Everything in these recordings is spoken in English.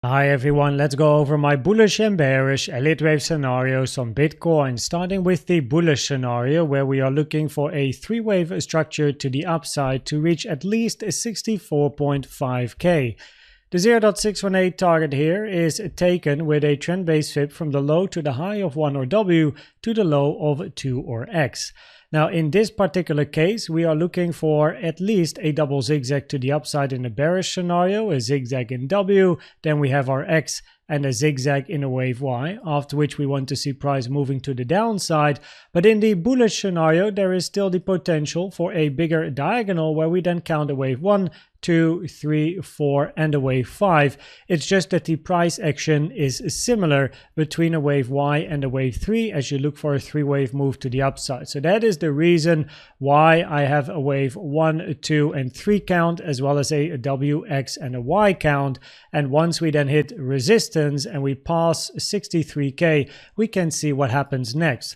Hi everyone, let's go over my bullish and bearish Elliott wave scenarios on Bitcoin, starting with the bullish scenario where we are looking for a three-wave structure to the upside to reach at least 64.5k. The 0.618 target here is taken with a trend-based fib from the low to the high of 1 or W to the low of 2 or X. Now in this particular case, we are looking for at least a double zigzag to the upside in the bearish scenario, a zigzag in W, then we have our X and a zigzag in a wave Y, after which we want to see price moving to the downside. But in the bullish scenario, there is still the potential for a bigger diagonal where we then count a wave 1, 2, 3, 4 and a wave 5. It's just that the price action is similar between a wave Y and a wave 3 as you look for a three-wave move to the upside. So that is the reason why I have a wave 1, 2 and 3 count as well as a W, X and a Y count. And once we then hit resistance and we pass 63k, we can see what happens next.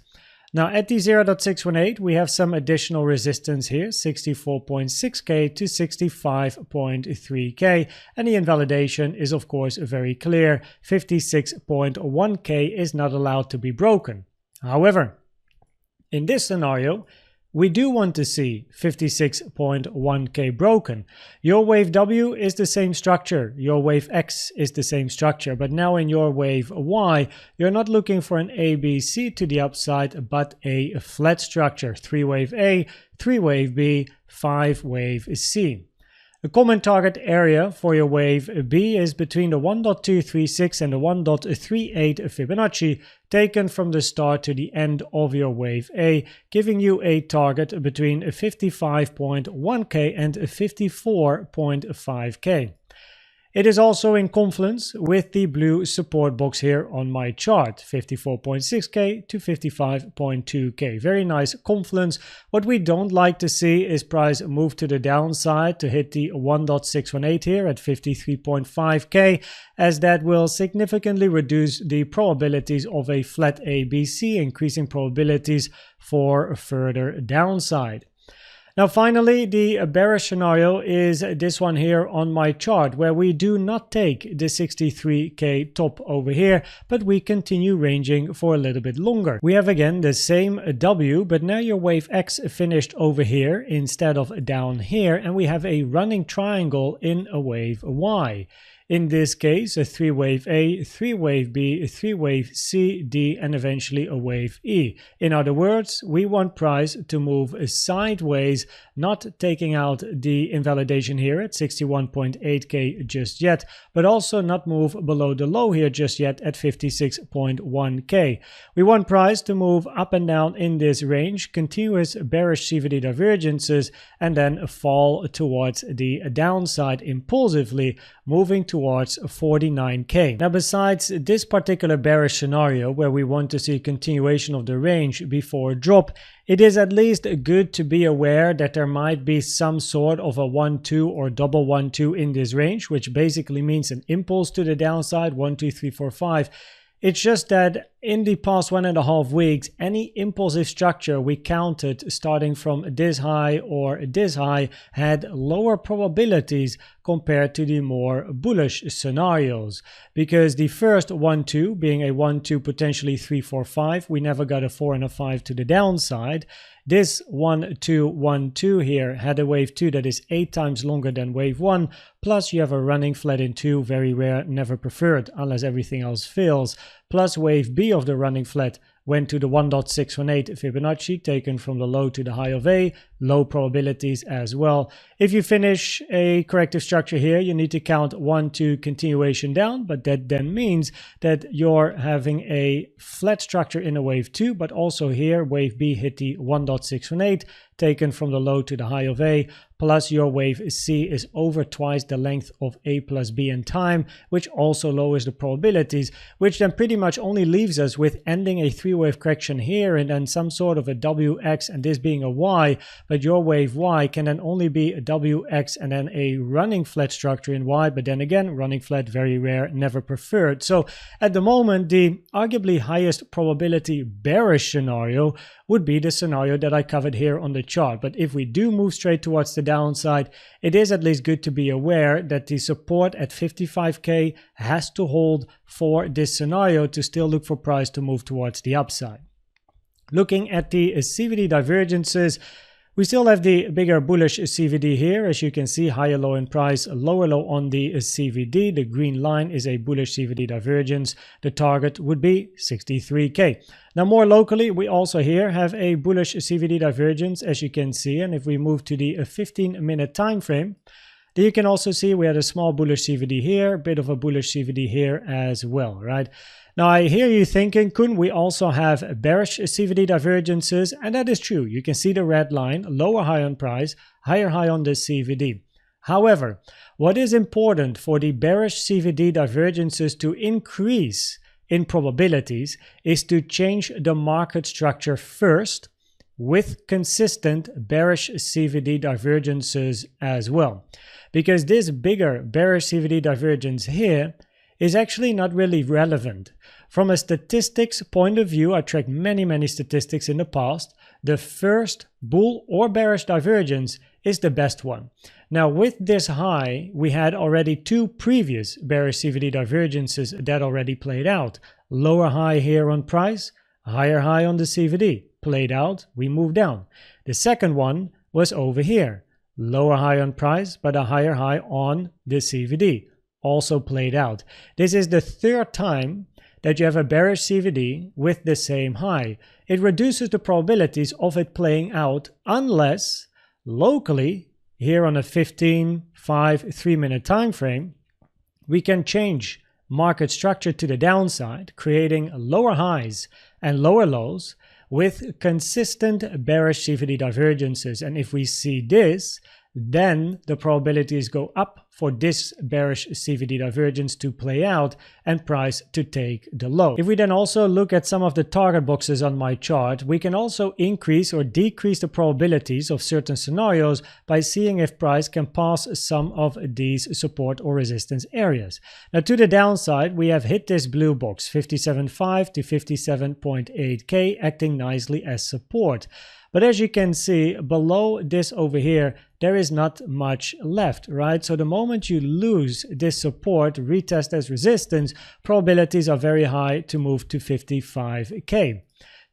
Now at the 0.618 we have some additional resistance here, 64.6k to 65.3k, and the invalidation is of course very clear, 56.1k is not allowed to be broken. However, in this scenario, we do want to see 56.1k broken. Your wave W is the same structure, your wave X is the same structure, but now in your wave Y, you're not looking for an ABC to the upside, but a flat structure, 3-wave A, 3-wave B, 5-wave C. The common target area for your wave B is between the 1.236 and the 1.38 Fibonacci, taken from the start to the end of your wave A, giving you a target between 55.1k and 54.5k. It is also in confluence with the blue support box here on my chart, 54.6k to 55.2k. Very nice confluence. What we don't like to see is price move to the downside to hit the 1.618 here at 53.5k, as that will significantly reduce the probabilities of a flat ABC, increasing probabilities for further downside. Now finally, the bearish scenario is this one here on my chart, where we do not take the 63k top over here, but we continue ranging for a little bit longer. We have again the same W, but now your wave X finished over here instead of down here, and we have a running triangle in a wave Y. In this case, a 3-wave A, 3-wave B, a 3-wave C, D, and eventually a wave E. In other words, we want price to move sideways, not taking out the invalidation here at 61.8k just yet, but also not move below the low here just yet at 56.1k. We want price to move up and down in this range, continuous bearish CVD divergences, and then fall towards the downside impulsively, moving towards 49k. Now besides this particular bearish scenario where we want to see continuation of the range before drop, it is at least good to be aware that there might be some sort of a 1-2 or double 1-2 in this range, which basically means an impulse to the downside, 1, 2, 3, 4, 5. It's just that in the past 1.5 weeks, any impulsive structure we counted starting from this high or this high had lower probabilities compared to the more bullish scenarios. Because the first 1-2 being a 1-2 potentially 3, 4, 5, we never got a 4 and a 5 to the downside. This 1-2-1-2 here had a wave 2 that is 8 times longer than wave 1, plus you have a running flat in 2, very rare, never preferred unless everything else fails, plus wave B of the running flat went to the 1.618 Fibonacci, taken from the low to the high of A, low probabilities as well. If you finish a corrective structure here, you need to count 1, 2 continuation down, but that then means that you're having a flat structure in a wave 2, but also here wave B hit the 1.618, taken from the low to the high of A, plus your wave C is over twice the length of A plus B in time, which also lowers the probabilities, which then pretty much only leaves us with ending a 3-wave correction here and then some sort of a WX and this being a Y, but your wave Y can then only be a WX and then a running flat structure in Y, but then again, running flat, very rare, never preferred. So at the moment, the arguably highest probability bearish scenario would be the scenario that I covered here on the chart. But if we do move straight towards the downside, it is at least good to be aware that the support at 55k has to hold for this scenario to still look for price to move towards the upside. Looking at the CVD divergences, we still have the bigger bullish CVD here. As you can see, higher low in price, lower low on the CVD. The green line is a bullish CVD divergence. The target would be 63k. Now, more locally, we also here have a bullish CVD divergence, as you can see. And if we move to the 15-minute time frame, then you can also see we had a small bullish CVD here, a bit of a bullish CVD here as well, right? Now, I hear you thinking, couldn't we also have bearish CVD divergences? And that is true. You can see the red line, lower high on price, higher high on the CVD. However, what is important for the bearish CVD divergences to increase in probabilities is to change the market structure first with consistent bearish CVD divergences as well. Because this bigger bearish CVD divergence here is actually not really relevant. From a statistics point of view, I tracked many statistics in the past. The first bull or bearish divergence is the best one. Now, with this high, we had already two previous bearish CVD divergences that already played out. Lower high here on price, higher high on the CVD. Played out, we moved down. The second one was over here. Lower high on price, but a higher high on the CVD. Also played out. This is the third time that you have a bearish CVD with the same high. It reduces the probabilities of it playing out unless locally, here on a 15, 5, 3-minute time frame, we can change market structure to the downside, creating lower highs and lower lows with consistent bearish CVD divergences. And if we see this, then the probabilities go up for this bearish CVD divergence to play out and price to take the low. If we then also look at some of the target boxes on my chart, we can also increase or decrease the probabilities of certain scenarios by seeing if price can pass some of these support or resistance areas. Now, to the downside, we have hit this blue box, 57.5 to 57.8k, acting nicely as support. But as you can see, below this over here, there is not much left, right? So the moment you lose this support, retest as resistance, probabilities are very high to move to 55k.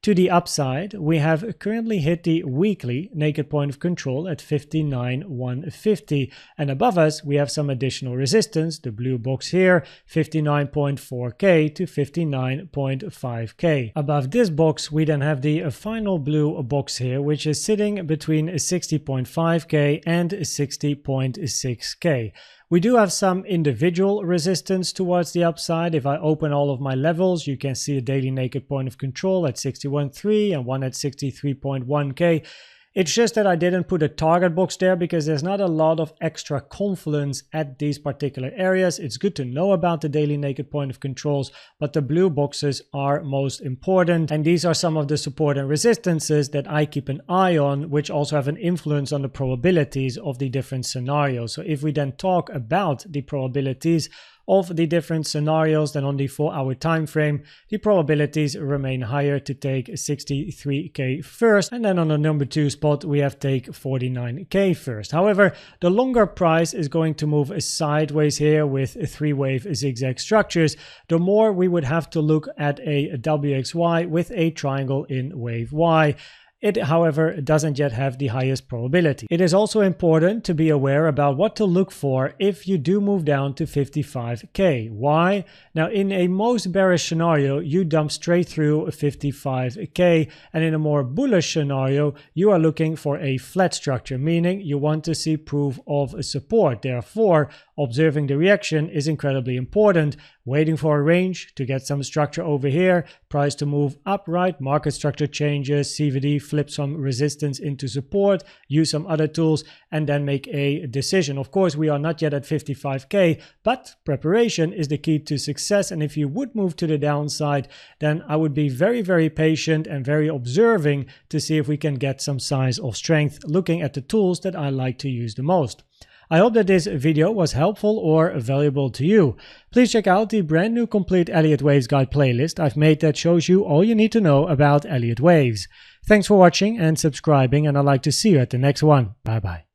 To the upside, we have currently hit the weekly naked point of control at 59,150, and above us we have some additional resistance, the blue box here, 59.4k to 59.5k. Above this box we then have the final blue box here, which is sitting between 60.5k and 60.6k. We do have some individual resistance towards the upside. If I open all of my levels, you can see a daily naked point of control at 61.3 and one at 63.1k. It's just that I didn't put a target box there because there's not a lot of extra confluence at these particular areas. It's good to know about the daily naked point of controls, but the blue boxes are most important. And these are some of the support and resistances that I keep an eye on, which also have an influence on the probabilities of the different scenarios. So if we then talk about the probabilities of the different scenarios, then on the 4-hour time frame, the probabilities remain higher to take 63k first, and then on the number 2 spot we have take 49k first. However, the longer price is going to move sideways here with 3-wave zigzag structures, the more we would have to look at a WXY with a triangle in wave Y. It, however, doesn't yet have the highest probability. It is also important to be aware about what to look for if you do move down to 55k. Why? Now, in a most bearish scenario, you dump straight through 55k, and in a more bullish scenario, you are looking for a flat structure, meaning you want to see proof of support. Therefore, observing the reaction is incredibly important. Waiting for a range to get some structure over here, price to move upright, market structure changes, CVD flips from resistance into support, use some other tools, and then make a decision. Of course, we are not yet at 55k, but preparation is the key to success. And if you would move to the downside, then I would be very patient and very observing to see if we can get some signs of strength, looking at the tools that I like to use the most. I hope that this video was helpful or valuable to you. Please check out the brand new complete Elliott Waves Guide playlist I've made that shows you all you need to know about Elliott Waves. Thanks for watching and subscribing, and I'd like to see you at the next one. Bye bye.